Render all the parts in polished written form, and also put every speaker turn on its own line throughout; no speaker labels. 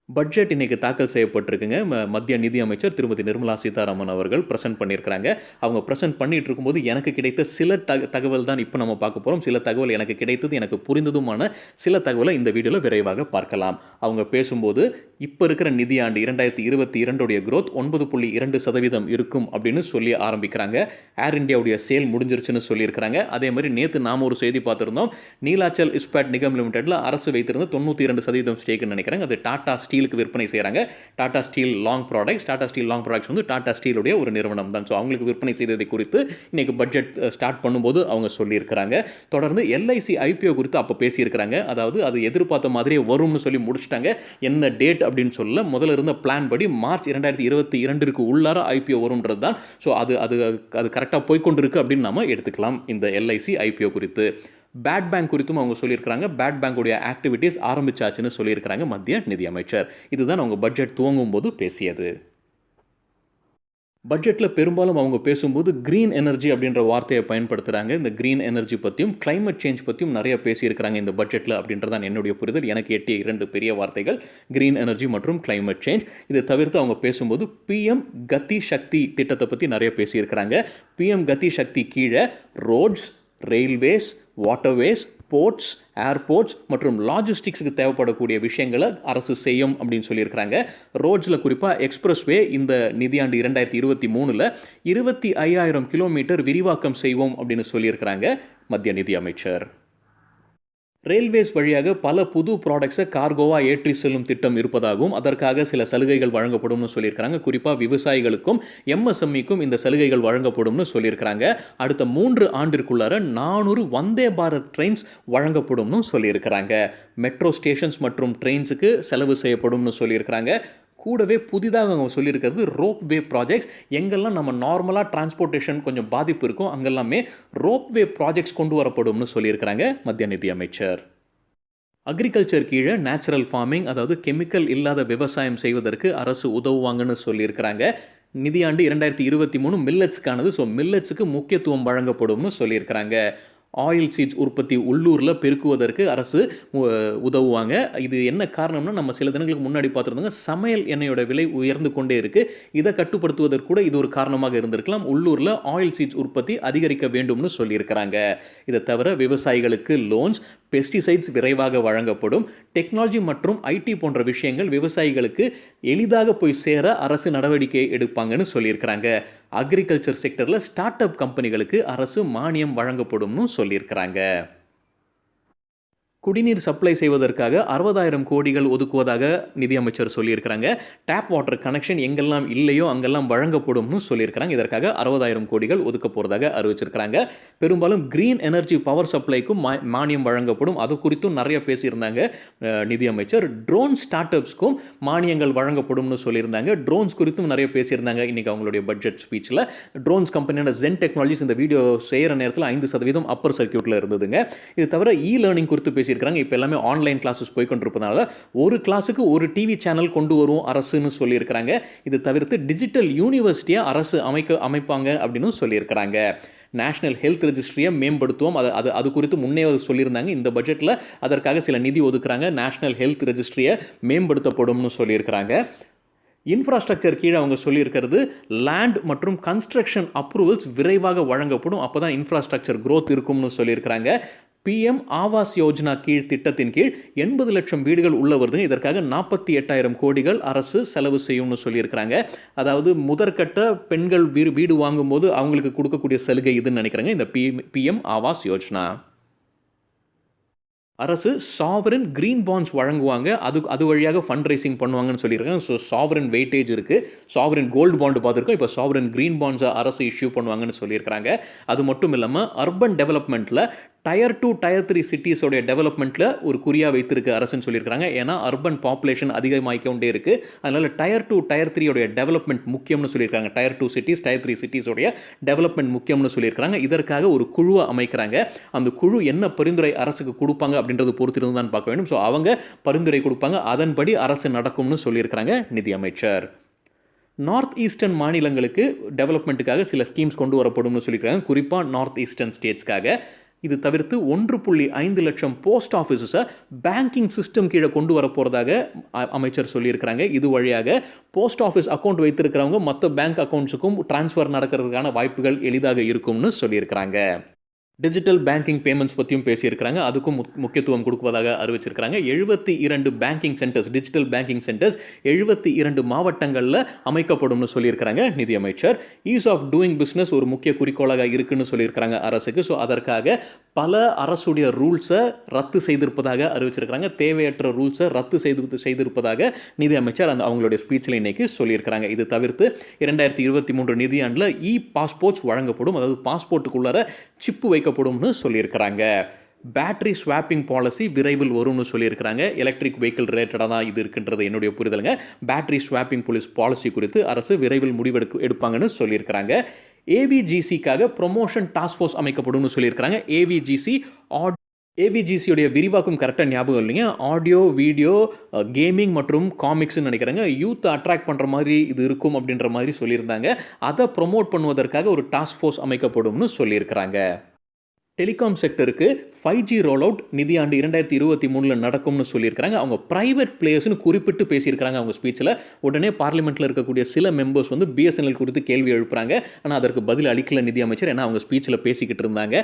Budget இன்னைக்கு தாக்கல் செய்யப்பட்டிருக்குங்க. மத்திய நிதி அமைச்சர் திருமதி நிர்மலா சீதாராமன் அவர்கள் பிரசன்ட் பண்ணியிருக்கிறாங்க. அவங்க பிரசன்ட் பண்ணிட்டு இருக்கும்போது எனக்கு கிடைத்த சில தகவல் தான் இப்ப நம்ம பார்க்க போறோம். சில தகவல் எனக்கு கிடைத்தது, எனக்கு புரிந்ததுமான சில தகவல இந்த வீடியோல விரைவாக பார்க்கலாம். அவங்க பேசும்போது, இப்ப இருக்கிற நிதியாண்டு 2022 உடைய குரோத் 9.2% இருக்கும் அப்படின்னு சொல்லி ஆரம்பிக்கிறாங்க. ஏர் இந்தியாவுடைய சேல் முடிஞ்சிருச்சுன்னு சொல்லியிருக்கிறாங்க. அதே மாரி நேத்து நாம ஒரு செய்தி பார்த்திருந்தோம். நீலாச்சல் இஸ்பாட் நிகம் லிமிடெட்ல அரசு வைத்திருந்த 92% ஸ்டேக்ன்னு நினைக்கிறேன். அது டாடா ஸ்டீலுக்கு விற்பனை செய்கிறாங்க. டாடா ஸ்டீல் லாங் ப்ராடக்ட்ஸ் வந்து டாடா ஸ்டீலுடைய ஒரு நிறுவனம் தான். ஸோ அவங்களுக்கு விற்பனை செய்ததை குறித்து இன்னைக்கு பட்ஜெட் ஸ்டார்ட் பண்ணும்போது அவங்க சொல்லியிருக்கிறாங்க. தொடர்ந்து எல்ஐசி ஐபிஓ குறித்து அப்போ பேசியிருக்கிறாங்க. அதாவது அது எதிர்பார்த்த மாதிரியே வரும்னு சொல்லி முடிச்சிட்டாங்க. என்ன டேட் அப்படின்னு சொல்ல முதல்ல இருந்த பிளான் படி மார்ச் 2022 உள்ளார ஐபிஓ வரும்ன்றது தான். ஸோ அது அது அது கரெக்டாக போய்கொண்டிருக்கு அப்படின்னு நம்ம எடுத்துக்கலாம் இந்த எல்ஐசி ஐபிஓ குறித்து. பேட் பேங்க் குறித்தும் அவங்க சொல்லியிருக்கிறாங்க. பேட் பேங்குடைய ஆக்டிவிட்டீஸ் ஆரம்பிச்சாச்சுன்னு சொல்லியிருக்கிறாங்க மத்திய நிதி அமைச்சர். இதுதான் அவங்க பட்ஜெட் துவங்கும் போது பேசியது. பட்ஜெட்டில் பெரும்பாலும் அவங்க பேசும்போது கிரீன் எனர்ஜி அப்படின்ற வார்த்தையை பயன்படுத்துகிறாங்க. இந்த கிரீன் எனர்ஜி பற்றியும் கிளைமேட் சேஞ்ச் பற்றியும் நிறைய பேசியிருக்கிறாங்க இந்த பட்ஜெட்டில் அப்படின்றதான் என்னுடைய புரிதல். எனக்கு எட்டிய 2 பெரிய வார்த்தைகள் கிரீன் எனர்ஜி மற்றும் கிளைமேட் சேஞ்ச். இதை தவிர்த்து அவங்க பேசும்போது பிஎம் கதி சக்தி திட்டத்தை பற்றி நிறைய பேசியிருக்கிறாங்க. பிஎம் கதி சக்தி கீழே roads, railways, waterways, ports, airports மற்றும் லாஜிஸ்டிக்ஸுக்கு தேவைப்படக்கூடிய விஷயங்களை அரசு செய்யும் அப்படின்னு சொல்லியிருக்கிறாங்க. ரோட்ஸில் குறிப்பாக எக்ஸ்பிரஸ்வே இந்த நிதியாண்டு 2023 25,000 கிலோமீட்டர் விரிவாக்கம் செய்வோம் அப்படின்னு சொல்லியிருக்கிறாங்க மத்திய நிதி அமைச்சர். ரயில்வேஸ் வழியாக பல புது ப்ராடக்ட்ஸை கார்கோவாக ஏற்றி செல்லும் திட்டம் இருப்பதாகவும் அதற்காக சில சலுகைகள் வழங்கப்படும்னு சொல்லியிருக்கிறாங்க. குறிப்பாக விவசாயிகளுக்கும் எம்எஸ்எம்இக்கும் இந்த சலுகைகள் வழங்கப்படும்னு சொல்லியிருக்கிறாங்க. அடுத்த 3 ஆண்டிற்குள்ளார 400 வந்தே பாரத் ட்ரெயின்ஸ் வழங்கப்படும்னு சொல்லியிருக்கிறாங்க. மெட்ரோ ஸ்டேஷன்ஸ் மற்றும் ட்ரெயின்ஸுக்கு செலவு செய்யப்படும்னு சொல்லியிருக்கிறாங்க. கூடவே புதிதாக அவங்க சொல்லியிருக்கிறது ரோப்வே ப்ராஜெக்ட்ஸ். எங்கெல்லாம் நம்ம நார்மலாக டிரான்ஸ்போர்ட்டேஷன் கொஞ்சம் பாதிப்பு இருக்கும் அங்கெல்லாமே ரோப்வே ப்ராஜெக்ட்ஸ் கொண்டு வரப்படும்னு சொல்லியிருக்கிறாங்க மத்திய நிதி அமைச்சர். அக்ரிகல்ச்சர் கீழே நேச்சுரல் ஃபார்மிங், அதாவது கெமிக்கல் இல்லாத விவசாயம் செய்வதற்கு அரசு உதவுவாங்கன்னு சொல்லியிருக்கிறாங்க. நிதியாண்டு 2023 மில்லட்ஸ்க்கானது. ஸோ மில்லட்ஸுக்கு முக்கியத்துவம் வழங்கப்படும்னு சொல்லியிருக்கிறாங்க. ஆயில் சீட்ஸ் உற்பத்தி உள்ளூரில் பெருக்குவதற்கு அரசு உதவுவாங்க. இது என்ன காரணம்னா, நம்ம சில தினங்களுக்கு முன்னாடி பார்த்துருந்தாங்க, சமையல் எண்ணெயோட விலை உயர்ந்து கொண்டே இருக்குது. இதை கட்டுப்படுத்துவதற்கு கூட இது ஒரு காரணமாக இருந்திருக்கலாம். உள்ளூரில் ஆயில் சீட்ஸ் உற்பத்தி அதிகரிக்க வேண்டும்னு சொல்லியிருக்கிறாங்க. இதை தவிர விவசாயிகளுக்கு லோன்ஸ், பெஸ்டிசைட்ஸ் விரைவாக வழங்கப்படும். டெக்னாலஜி மற்றும் ஐடி போன்ற விஷயங்கள் விவசாயிகளுக்கு எளிதாக போய் சேர அரசு நடவடிக்கை எடுப்பாங்கன்னு சொல்லியிருக்கிறாங்க. அக்ரிகல்ச்சர் செக்டரில் ஸ்டார்ட் அப் கம்பெனிகளுக்கு அரசு மானியம் வழங்கப்படும்னு சொல்லியிருக்கிறாங்க. குடிநீர் சப்ளை செய்வதற்காக 60,000 கோடிகள் ஒதுக்குவதாக நிதியமைச்சர் சொல்லியிருக்கிறாங்க. டேப் வாட்டர் கனெக்ஷன் எங்கெல்லாம் இல்லையோ அங்கெல்லாம் வழங்கப்படும்னு சொல்லியிருக்கிறாங்க. இதற்காக 60,000 கோடிகள் ஒதுக்க போகிறதாக அறிவிச்சிருக்கிறாங்க. பெரும்பாலும் கிரீன் எனர்ஜி பவர் சப்ளைக்கும் மானியம் வழங்கப்படும். அது குறித்தும் நிறைய பேசியிருந்தாங்க நிதியமைச்சர். ட்ரோன் ஸ்டார்ட் அப்ஸ்க்கும் மானியங்கள் வழங்கப்படும்னு சொல்லியிருந்தாங்க. ட்ரோன்ஸ் குறித்தும் நிறைய பேசியிருந்தாங்க இன்னைக்கு அவங்களுடைய பட்ஜெட் ஸ்பீச்சில். ட்ரோன்ஸ் கம்பெனியான ஜென் டெக்னாலஜிஸ் இந்த வீடியோ செய்கிற நேரத்தில் 5% அப்பர் சர்க்கியூட்டில் இருந்ததுங்க. இது தவிர லேர்னிங் குறித்து பேசி இப்போ எல்லாமே ஆன்லைன் கிளாஸஸ் போய்கொண்டிருப்பதால ஒரு கிளாஸுக்கு ஒரு டிவி சேனல் கொண்டு வரும் அரசுன்னு சொல்லியிருக்கிறாங்க. இது தவிர்த்து டிஜிட்டல் யூனிவர்சிட்டியை அரசு அமைப்பாங்க அப்படின்னு சொல்லியிருக்கிறாங்க. நேஷனல் ஹெல்த் ரெஜிஸ்ட்ரியை மேம்படுத்துவோம். அது குறித்து முன்னே சொல்லியிருந்தாங்க. இந்த பட்ஜெட்டில் அதற்காக சில நிதி ஒதுக்குறாங்க. நேஷனல் ஹெல்த் ரெஜிஸ்ட்ரியை மேம்படுத்தப்படும்னு சொல்லியிருக்கிறாங்க. இன்ஃப்ராஸ்ட்ரக்சர் கீழே அவங்க சொல்லியிருக்கிறது லேண்ட் மற்றும் கன்ஸ்ட்ரக்ஷன் அப்ரூவல்ஸ் விரைவாக வழங்கப்படும். அப்போ தான் இன்ஃப்ராஸ்ட்ரக்சர் க்ரோத் இருக்கும்னு சொல்லியிருக்கிறாங்க. பிஎம் ஆவாஸ் யோஜனா கீழ் திட்டத்தின் கீழ் 80 லட்சம் வீடுகள் உள்ள வருது. இதற்காக 48,000 கோடிகள் அரசு செலவு செய்யும்னு சொல்லியிருக்கிறாங்க. அதாவது முதற்கட்ட பெண்கள் வீடு வாங்கும்போது அவங்களுக்கு கொடுக்கக்கூடிய சலுகை இதுன்னு நினைக்கிறாங்க இந்த பிஎம் ஆவாஸ் யோஜனா. அரசு சாவரன் கிரீன் பாண்ட்ஸ் வழங்குவாங்க. அது வழியாக ஃபண்ட் ரைசிங் பண்ணுவாங்கன்னு சொல்லியிருக்காங்க. ஸோ சாவரன் வெயிட்டேஜ் இருக்குது. சாவரன் கோல்டு பாண்டு பார்த்துருக்கோம். இப்போ சாவரன் கிரீன் பாண்ட்ஸை அரசு இஷ்யூ பண்ணுவாங்கன்னு சொல்லியிருக்கிறாங்க. அது மட்டும் இல்லாமல் அர்பன் டெவலப்மெண்ட்டில் டயர் 2 டயர் 3 சிட்டிஸோடைய டெவலப்மெண்ட்டில் ஒரு குறியாக வைத்திருக்கு அரசுன்னு சொல்லியிருக்காங்க. ஏன்னா அர்பன் பாப்புலேஷன் அதிகமாகிக்கொண்டே இருக்குது. அதனால் டயர் 2 டயர் 3 டெவலப்மெண்ட் முக்கியம்னு சொல்லியிருக்காங்க. டயர் 2 சிட்டிஸ் டயர் 3 சிட்டிஸோடைய டெவலப்மெண்ட் முக்கியம்னு சொல்லியிருக்காங்க. இதற்காக ஒரு குழுவை அமைக்கிறாங்க. அந்த குழு என்ன பரிந்துரை அரசுக்கு கொடுப்பாங்க அப்படின்றது பொறுத்திருந்து தான் பார்க்க வேண்டும். ஸோ அவங்க பரிந்துரை கொடுப்பாங்க, அதன்படி அரசு நடக்கும்னு சொல்லியிருக்கிறாங்க நிதியமைச்சர். நார்த் ஈஸ்டர்ன் மாநிலங்களுக்கு டெவலப்மெண்ட்டுக்காக சில ஸ்கீம்ஸ் கொண்டு வரப்படும்னு சொல்லியிருக்காங்க. குறிப்பாக நார்த் ஈஸ்டர்ன் ஸ்டேட்ஸ்க்காக இது தவிர்த்து 1.5 லட்சம் போஸ்ட் ஆஃபீஸஸை பேங்கிங் சிஸ்டம் கீழே கொண்டு வர போகிறதாக அமைச்சர் சொல்லியிருக்கிறாங்க. இது வழியாக போஸ்ட் ஆஃபீஸ் அக்கௌண்ட் வைத்திருக்கிறவங்க மற்ற பேங்க் அக்கௌண்ட்ஸுக்கும் டிரான்ஸ்ஃபர் நடக்கிறதுக்கான வாய்ப்புகள் எளிதாக இருக்கும்னு சொல்லியிருக்கிறாங்க. டிஜிட்டல் பேங்கிங் பேமெண்ட்ஸ் பற்றியும் பேசியிருக்கிறாங்க. அதுக்கும் முக்கியத்துவம் கொடுப்பதாக அறிவிச்சிருக்கிறாங்க. 72 banking centres, digital banking centres 72 மாவட்டங்களில் அமைக்கப்படும்னு சொல்லியிருக்கிறாங்க நிதியமைச்சர். ஈஸ் ஆஃப் டூயிங் பிஸ்னஸ் ஒரு முக்கிய குறிக்கோளாக இருக்குன்னு சொல்லியிருக்கிறாங்க அரசுக்கு. ஸோ அதற்காக பல அரசுடைய ரூல்ஸை ரத்து செய்திருப்பதாக அறிவிச்சிருக்கிறாங்க. தேவையற்ற ரூல்ஸை ரத்து செய்திருப்பதாக நிதியமைச்சர் அவங்களுடைய ஸ்பீச்சில் இன்னைக்கு சொல்லியிருக்கிறாங்க. இது தவிர்த்து 2023 நிதியாண்டில் பாஸ்போர்ட்ஸ் வழங்கப்படும். அதாவது பாஸ்போர்ட்டுக்குள்ளார சிப்பு வைக்கப்படும்னு சொல்லியிருக்கிறாங்க. பேட்டரி ஸ்வாப்பிங் பாலிசி விரைவில் வரும்னு சொல்லியிருக்கிறாங்க. எலக்ட்ரிக் வெஹிக்கிள் ரிலேட்டடாக தான் இது இருக்குன்றது என்னுடைய புரிதலுங்க. பேட்டரி ஸ்வாப்பிங் பாலிசி குறித்து அரசு விரைவில் எடுப்பாங்கன்னு சொல்லியிருக்கிறாங்க. ஏவிஜிசிக்காக ப்ரொமோஷன் டாஸ்க் ஃபோர்ஸ் அமைக்கப்படும்னு சொல்லியிருக்கிறாங்க. ஏவிஜிசியோடைய விரிவாக்கம் கரெக்டாக ஞாபகம் இல்லைங்க. ஆடியோ, வீடியோ, கேமிங் மற்றும் காமிக்ஸ்ன்னு நினைக்கிறாங்க. யூத் அட்ராக்ட் பண்ணுற மாதிரி இது இருக்கும் அப்படின்ற மாதிரி சொல்லியிருந்தாங்க. அதை ப்ரொமோட் பண்ணுவதற்காக ஒரு டாஸ்க் ஃபோர்ஸ் அமைக்கப்படும்னு சொல்லியிருக்கிறாங்க. டெலிகாம் செக்டருக்கு 5G ரோல் அவுட் நிதியாண்டு 2023 நடக்கும்னு சொல்லியிருக்கிறாங்க. அவங்க பிரைவேட் பிளேயர்ஸ்னு குறிப்பிட்டு பேசியிருக்கிறாங்க அவங்க ஸ்பீச்சில். உடனே பார்லிமெண்ட்டில் இருக்கக்கூடிய சில மெம்பர்ஸ் வந்து பிஎஸ்என்எல் குறித்து கேள்வி எழுப்புறாங்க. ஆனால் அதற்கு பதில் அளிக்கல நிதியமைச்சர். ஏன்னா அவங்க ஸ்பீச்சில் பேசிக்கிட்டு இருந்தாங்க.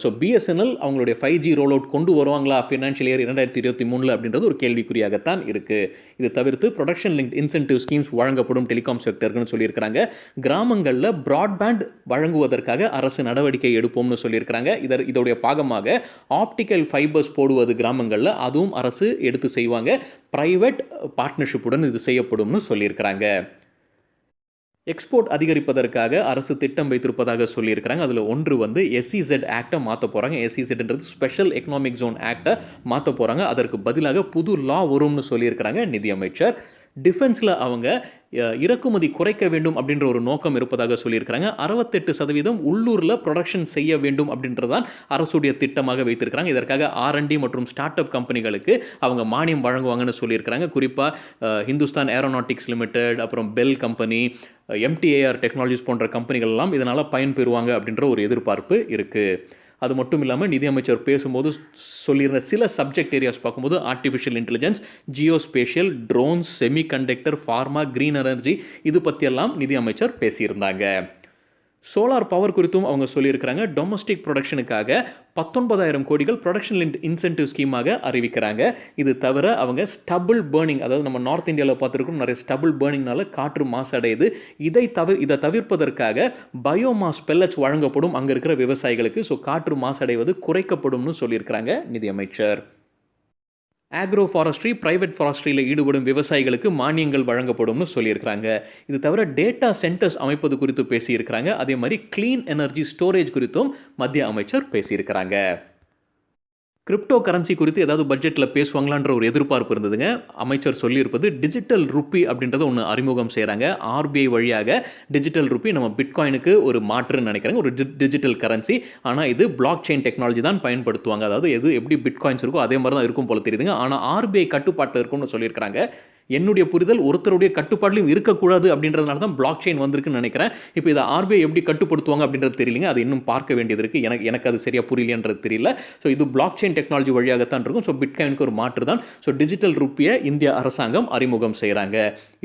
ஸோ பிஎஸ்என்எல் அவங்களுடைய 5G ரோல் அவுட் கொண்டு வருவாங்களா ஃபினான்ஷியல் இயர் 2023 அப்படின்றது ஒரு கேள்விக்குறியாகத்தான் இருக்குது. இது தவிர்த்து ப்ரொடக்ஷன் லிங்க் இன்சென்டிவ் ஸ்கீம்ஸ் வழங்கப்படும் டெலிகாம் செக்டருக்குன்னு சொல்லியிருக்கிறாங்க. கிராமங்களில் பிராட்பேண்ட் வழங்குவதற்காக அரசு நடவடிக்கை எடுப்போம்னு சொல்லியிருக்கிறாங்க. இதோடைய பாகமாக ஆப்டிக்கல் ஃபைபர்ஸ் போடுவது கிராமங்களில் அதுவும் அரசு எடுத்து செய்வாங்க. பிரைவேட் பார்ட்னர்ஷிப்புடன் இது செய்யப்படும்னு சொல்லியிருக்கிறாங்க. எக்ஸ்போர்ட் அதிகரிப்பதற்காக அரசு திட்டம் வைத்திருப்பதாக சொல்லியிருக்கிறாங்க. அதில் ஒன்று வந்து SEZ ஆக்டை மாற்ற போகிறாங்க. SEZன்றது ஸ்பெஷல் எக்கனாமிக் ஜோன் ஆக்டை மாற்ற போகிறாங்க. அதற்கு பதிலாக புது லா வரும்னு சொல்லியிருக்கிறாங்க நிதியமைச்சர். டிஃபென்ஸில் அவங்க இறக்குமதி குறைக்க வேண்டும் அப்படின்ற ஒரு நோக்கம் இருப்பதாக சொல்லியிருக்கிறாங்க. 68% உள்ளூரில் ப்ரொடக்ஷன் செய்ய வேண்டும் அப்படின்றதான் அரசுடைய திட்டமாக வைத்திருக்கிறாங்க. இதற்காக R&D மற்றும் ஸ்டார்ட் அப் கம்பெனிகளுக்கு அவங்க மானியம் வழங்குவாங்கன்னு சொல்லியிருக்கிறாங்க. குறிப்பாக ஹிந்துஸ்தான் ஏரோநாட்டிக்ஸ் லிமிடெட், அப்புறம் பெல் கம்பெனி, MTAR டெக்னாலஜிஸ் போன்ற கம்பெனிகள் எல்லாம் இதனால் பயன்பெறுவாங்க அப்படின்ற ஒரு எதிர்பார்ப்பு இருக்குது. அது மட்டும் இல்லாமல் நிதியமைச்சர் பேசும்போது சொல்லியிருந்த சில சப்ஜெக்ட் ஏரியாஸ் பார்க்கும்போது artificial intelligence, geospatial, drones, semiconductor, pharma, green energy இது பற்றியெல்லாம் நிதியமைச்சர் பேசியிருந்தாங்க. சோலார் பவர் குறித்தும் அவங்க சொல்லியிருக்கிறாங்க. டொமஸ்டிக் ப்ரொடக்ஷனுக்காக 19,000 கோடிகள் ப்ரொடக்ஷன் இன்சென்டிவ் ஸ்கீமாக அறிவிக்கிறாங்க. இது தவிர அவங்க ஸ்டபிள் பேர்னிங், அதாவது நம்ம நார்த் இந்தியாவில் பார்த்துருக்கோம் நிறைய ஸ்டபிள் பேர்னிங்னால காற்று மாசடையுது. இதை தவிர்ப்பதற்காக பயோமாஸ் பெல்லட்ஸ் வழங்கப்படும் அங்கே இருக்கிற விவசாயிகளுக்கு. ஸோ காற்று மாசடைவது குறைக்கப்படும்னு சொல்லியிருக்கிறாங்க நிதியமைச்சர். ஆக்ரோ ஃபாரஸ்ட்ரி, பிரைவேட் ஃபாரஸ்ட்ரியில் ஈடுபடும் விவசாயிகளுக்கு மானியங்கள் வழங்கப்படும்னு சொல்லியிருக்கிறாங்க. இது தவிர டேட்டா சென்டர்ஸ் அமைப்பது குறித்து பேசியிருக்கிறாங்க. அதே மாதிரி கிளீன் எனர்ஜி ஸ்டோரேஜ் குறித்தும் மத்திய அமைச்சர் பேசியிருக்கிறாங்க. கிரிப்டோ கரன்சி குறித்து ஏதாவது பட்ஜெட்டில் பேசுவாங்களான்ற ஒரு எதிர்பார்ப்பு இருந்ததுங்க. அமைச்சர் சொல்லியிருப்பது டிஜிட்டல் ருப்பி அப்படின்றத ஒன்று அறிமுகம் செய்கிறாங்க. RBI வழியாக டிஜிட்டல் ருப்பி நம்ம பிட்காயினுக்கு ஒரு மாற்றுன்னு நினைக்கிறாங்க. ஒரு டிஜிட்டல் கரன்சி. ஆனால் இது பிளாக் செயின் டெக்னாலஜி தான் பயன்படுத்துவாங்க. அதாவது எப்படி பிட்காயின்ஸ் இருக்கோ அதே மாதிரி தான் இருக்கும் போல தெரியுதுங்க. ஆனால் RBI கட்டுப்பாட்டில் இருக்கும்னு சொல்லியிருக்கிறாங்க. என்னுடைய புரிதல் ஒருத்தருடைய கட்டுப்பாட்டிலும் இருக்கக்கூடாது அப்படின்றதுனால தான் பிளாக் செயின் வந்திருக்குன்னு நினைக்கிறேன். இப்போ இதை RBI எப்படி கட்டுப்படுத்துவாங்க அப்படின்றது தெரியலைங்க. அது இன்னும் பார்க்க வேண்டியது இருக்குது. எனக்கு அது சரியாக புரியலைன்றது தெரியல. ஸோ இது பிளாக் செயின் டெக்னாலஜி வழியாகத்தான் இருக்கும். ஸோ பிட்காயினுக்கு ஒரு மாற்று தான். ஸோ டிஜிட்டல் ருப்பியை இந்திய அரசாங்கம் அறிமுகம் செய்கிறாங்க.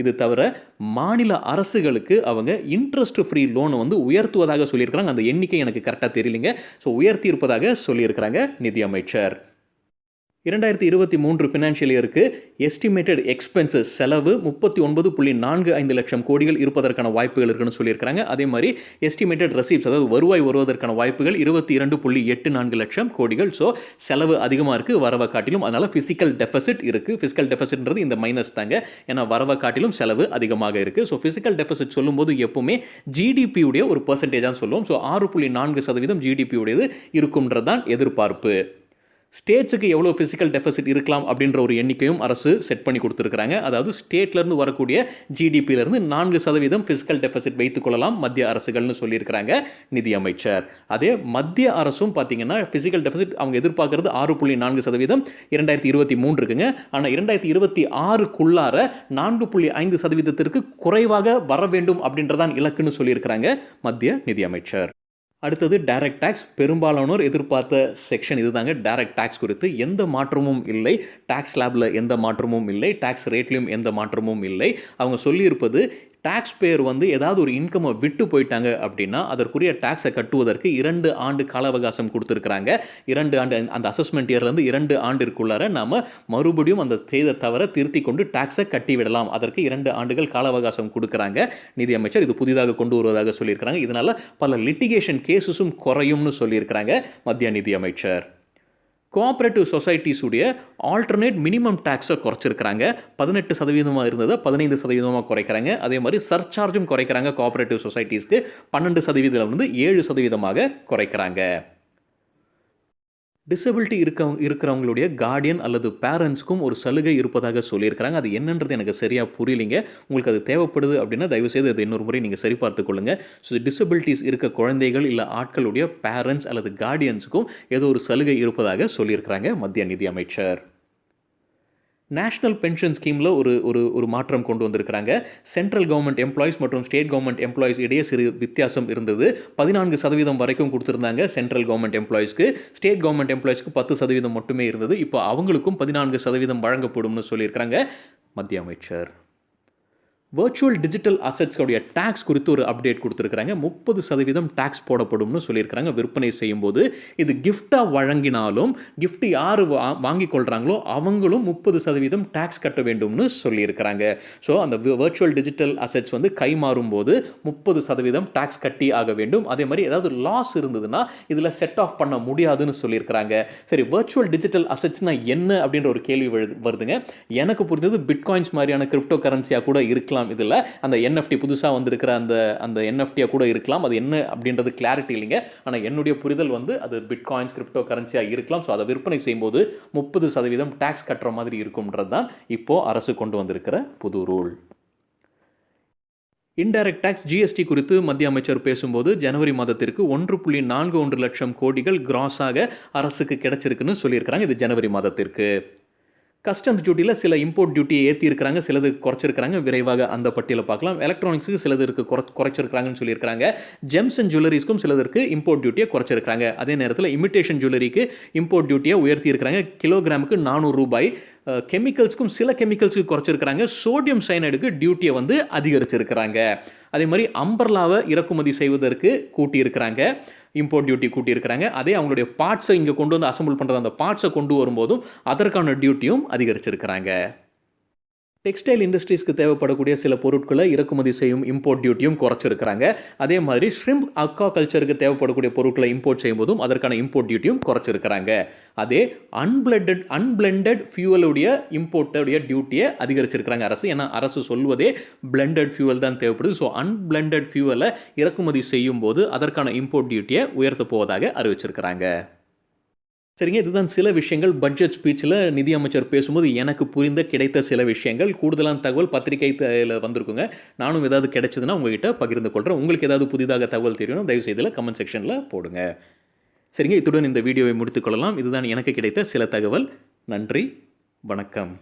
இது தவிர மாநில அரசுகளுக்கு அவங்க இன்ட்ரெஸ்ட் ஃப்ரீ லோனை வந்து உயர்த்துவதாக சொல்லியிருக்கிறாங்க. அந்த எண்ணிக்கை எனக்கு கரெக்டாக தெரியலைங்க. ஸோ உயர்த்தி இருப்பதாக சொல்லியிருக்கிறாங்க நிதியமைச்சர். 2023 ஃபினான்ஷியல் இயருக்கு எஸ்டிமேட்டட் எக்ஸ்பென்சஸ் செலவு 39.45 லட்சம் கோடிகள் இருப்பதற்கான வாய்ப்புகள் இருக்குன்னு சொல்லியிருக்கிறாங்க. அதே மாதிரி எஸ்டிமேட்டட் ரெசிப்ட்ஸ், அதாவது வருவாய் வருவதற்கான வாய்ப்புகள் 22.84 லட்சம் கோடிகள். ஸோ செலவு அதிகமாக இருக்குது வரவை காட்டிலும். அதனால் ஃபிசிக்கல் டெஃபிசிட் இருக்குது. ஃபிசிக்கல் டெஃபிசிட்ன்றது இந்த மைனஸ் தாங்க. ஏன்னா வரவை காட்டிலும் செலவு அதிகமாக இருக்குது. ஸோ ஃபிசிக்கல் டெஃபிசிட் சொல்லும்போது எப்பவுமே ஜிடிபியுடைய ஒரு பர்சன்டேஜாக சொல்லுவோம். ஸோ 6.4% ஜிடிபியுடையது இருக்கும்ன்றது தான் எதிர்பார்ப்பு. ஸ்டேட்ஸுக்கு எவ்வளோ ஃபிசிக்கல் டெஃபிசிட் இருக்கலாம் அப்படின்ற ஒரு எண்ணிக்கையும் அரசு செட் பண்ணி கொடுத்துருக்காங்க. அதாவது ஸ்டேட்லேருந்து வரக்கூடிய ஜிடிபியிலேருந்து 4% ஃபிசிக்கல் டெஃபிசிட் வைத்துக்கொள்ளலாம் மத்திய அரசுகள்னு சொல்லியிருக்கிறாங்க நிதியமைச்சர். அதே மத்திய அரசும் பார்த்தீங்கன்னா ஃபிசிக்கல் டெஃபிசிட் அவங்க எதிர்பார்க்கறது 6.4% 2023 இருக்குங்க. ஆனால் 2026க்குள்ளார 4.5%த்திற்கு குறைவாக வர வேண்டும் அப்படின்றதான் இலக்குன்னு சொல்லியிருக்கிறாங்க மத்திய நிதியமைச்சர். அடுத்தது டைரக்ட் டாக்ஸ். பெரும்பாலானோர் எதிர்பார்த்த செக்ஷன் இதுதாங்க. டைரக்ட் டாக்ஸ் குறித்து எந்த மாற்றமும் இல்லை. டாக்ஸ் ஸ்லாப்ல எந்த மாற்றமும் இல்லை. டாக்ஸ் ரேட்லயும் எந்த மாற்றமும் இல்லை. அவங்க சொல்லியிருப்பது டாக்ஸ் பேயர் வந்து ஏதாவது ஒரு இன்கமை விட்டு போயிட்டாங்க அப்படின்னா அதற்குரிய டாக்ஸை கட்டுவதற்கு 2 ஆண்டு கால அவகாசம் கொடுத்துருக்குறாங்க. 2 ஆண்டு அந்த அசஸ்மெண்ட் இயர்லேருந்து 2 ஆண்டிற்குள்ளார நாம் மறுபடியும் அந்த செய்த தவறை திருத்தி கொண்டு டாக்ஸை கட்டிவிடலாம். அதற்கு 2 ஆண்டுகள் கால அவகாசம் கொடுக்குறாங்க நிதியமைச்சர். இது புதிதாக கொண்டு வருவதாக சொல்லியிருக்கிறாங்க. இதனால் பல லிட்டிகேஷன் கேசஸும் குறையும்னு சொல்லியிருக்கிறாங்க மத்திய நிதியமைச்சர். கோஆப்ரேட்டிவ் சொசைட்டிஸுடைய ஆல்டர்னேட் மினிமம் டேக்ஸை குறைச்சிருக்கிறாங்க. 18% இருந்ததை 15% குறைக்கிறாங்க. அதே மாதிரி சர்சார்ஜும் குறைக்கிறாங்க. கோஆப்ரேட்டிவ் சொசைட்டிஸ்க்கு 12% 7% குறைக்கிறாங்க. டிசபிலிட்டி இருக்கிறவங்களுடைய கார்டியன் அல்லது பேரண்ட்ஸ்க்கும் ஒரு சலுகை இருப்பதாக சொல்லியிருக்கிறாங்க. அது என்னன்றது எனக்கு சரியாக புரியலிங்க. உங்களுக்கு அது தேவைப்படுது அப்படின்னா தயவுசெய்து அது இன்னொரு முறை நீங்கள் சரிபார்த்து கொள்ளுங்கள். ஸோ டிசபிலிட்டிஸ் இருக்க குழந்தைகள் இல்லை ஆட்களுடைய பேரண்ட்ஸ் அல்லது கார்டியன்ஸுக்கும் ஏதோ ஒரு சலுகை இருப்பதாக சொல்லியிருக்கிறாங்க மத்திய நிதி அமைச்சர். நேஷனல் பென்ஷன் ஸ்கீமில் ஒரு மாற்றம் கொண்டு வந்திருக்கிறாங்க. சென்ட்ரல் கவர்மெண்ட் எம்ப்ளாயிஸ் மற்றும் ஸ்டேட் கவர்மெண்ட் எம்ப்ளாயிஸ் இடையே சிறு வித்தியாசம் இருந்தது. 14% வரைக்கும் கொடுத்துருந்தாங்க சென்ட்ரல் கவர்மெண்ட் எம்ப்ளாயிஸ்க்கு. ஸ்டேட் கவர்மெண்ட் எம்ப்ளாயிஸ்க்கு 10% மட்டுமே இருந்தது. இப்போ அவங்களுக்கும் 14% வழங்கப்படும்னு சொல்லியிருக்கிறாங்க மத்திய அமைச்சர். வர்ச்சுவல் டிஜிட்டல் அசெட்ஸோடைய டேக்ஸ் குறித்து ஒரு அப்டேட் கொடுத்துருக்குறாங்க. 30% டேக்ஸ் போடப்படும்னு சொல்லியிருக்கிறாங்க விற்பனை செய்யும்போது. இது கிஃப்டாக வழங்கினாலும் கிஃப்ட் யார் வாங்கி கொள்கிறாங்களோ அவங்களும் 30% டேக்ஸ் கட்ட வேண்டும்னு சொல்லியிருக்கிறாங்க. ஸோ அந்த வர்ச்சுவல் டிஜிட்டல் அசெட்ஸ் வந்து கை மாறும்போது 30% டேக்ஸ் கட்டி ஆக வேண்டும். அதே மாதிரி ஏதாவது லாஸ் இருந்ததுன்னா இதில் செட் ஆஃப் பண்ண முடியாதுன்னு சொல்லியிருக்கிறாங்க. சரி, வர்ச்சுவல் டிஜிட்டல் அசெட்ஸ்னால் என்ன அப்படின்ற ஒரு கேள்வி வருதுங்க. எனக்கு புரிஞ்சது பிட்காயின்ஸ் மாதிரியான கிரிப்டோ கரன்சியாக கூட இருக்கலாம். இதில் அந்த NFT புதுசாக வந்திருக்கிற அந்த NFTயாக கூட இருக்கலாம். அது என்ன அப்படின்றது கிளாரிட்டி இல்லைங்க. ஆனால் என்னுடைய புரிதல் வந்து அது பிட்காயின்ஸ் கிரிப்டோ கரன்சியாக இருக்கலாம். ஸோ அதை விற்பனை செய்யும்போது 30% டேக்ஸ் கட்டுற மாதிரி இருக்கும்ன்றது தான் இப்போ அரசு கொண்டு வந்திருக்கிற புது ரூல். இன்டைரக்ட் டாக்ஸ் GST குறித்து மத்திய அமைச்சர் பேசும்போது ஜனவரி மாதத்திற்கு 1.41 லட்சம் கோடிகள் கிராஸாக அரசுக்கு கிடைச்சிருக்குன்னு சொல்லியிருக்கிறாங்க. இது ஜனவரி மாதத்திற்கு. கஸ்டம்ஸ் டியூட்டியில் சில இம்போர்ட் டியூட்டியை ஏற்றிருக்கிறாங்க, சிலது குறைச்சிருக்கிறாங்க. விரைவாக அந்த பட்டியலை பார்க்கலாம். எலக்ட்ரானிக்ஸுக்கு சிலதற்கு குறைச்சிருக்கிறாங்கன்னு சொல்லியிருக்கிறாங்க. ஜெம்ஸ் அண்ட் ஜுவல்லரிஸ்க்கும் சிலதற்கு இம்போர்ட் டியூட்டியை குறைச்சிருக்கிறாங்க. அதே நேரத்தில் இமிட்டேஷன் ஜுவல்லரிக்கு இம்போர்ட் டியூட்டியை உயர்த்தியிருக்கிறாங்க. கிலோகிராமுக்கு ₹400. கெமிக்கல்ஸ்க்கும் சில கெமிக்கல்ஸுக்கு குறைச்சிருக்கிறாங்க. சோடியம் சைனைடுக்கு டியூட்டியை வந்து அதிகரிச்சிருக்கிறாங்க. அதே மாதிரி அம்பர்லாவை இறக்குமதி செய்வதற்கு கூட்டியிருக்கிறாங்க. Import duty கூட்டியிருக்கிறாங்க. அதே அவங்களுடைய பார்ட்ஸை இங்கே கொண்டு வந்து அசம்பிள் பண்ணுறது அந்த பார்ட்ஸை கொண்டு வரும்போதும் அதற்கான டியூட்டியும் அதிகரிச்சிருக்கிறாங்க. டெக்ஸ்டைல் இண்டஸ்ட்ரீஸ்க்கு தேவைப்படக்கூடிய சில பொருட்களை இறக்குமதி செய்யும் இம்போர்ட் டியூட்டியும் குறைச்சிருக்கிறாங்க. அதே மாதிரி ஷ்ரிம்ப் அக்வா கல்ச்சருக்கு தேவைப்படக்கூடிய பொருட்களை இம்போர்ட் செய்யும்போதும் அதற்கான இம்போர்ட் டியூட்டியும் குறைச்சிருக்கிறாங்க. அதே அன்பிளெண்டட் ஃபியூவலுடைய இம்போர்ட்டுடைய டியூட்டியை அதிகரிச்சிருக்கிறாங்க அரசு. ஏன்னா அரசு சொல்வதே பிளெண்டட் ஃபியூவல் தான் தேவைப்படுது. ஸோ அன்பிளெண்டட் ஃபியூவலை இறக்குமதி செய்யும் போது அதற்கான இம்போர்ட் டியூட்டியை உயர்த்த போவதாக அறிவிச்சிருக்கிறாங்க. சரிங்க, இதுதான் சில விஷயங்கள் பட்ஜெட் ஸ்பீச்சில் நிதியமைச்சர் பேசும்போது எனக்கு கிடைத்த சில விஷயங்கள். கூடுதலான தகவல் பத்திரிகையில் வந்திருக்குங்க. நானும் ஏதாவது கிடைச்சதுன்னா உங்ககிட்ட பகிர்ந்து கொள்கிறேன். உங்களுக்கு ஏதாவது புதிதாக தகவல் தெரியணும் தயவுசெய்து கமெண்ட் செக்ஷனில் போடுங்க. சரிங்க, இத்துடன் இந்த வீடியோவை முடித்துக்கொள்ளலாம். இதுதான் எனக்கு கிடைத்த சில தகவல். நன்றி, வணக்கம்.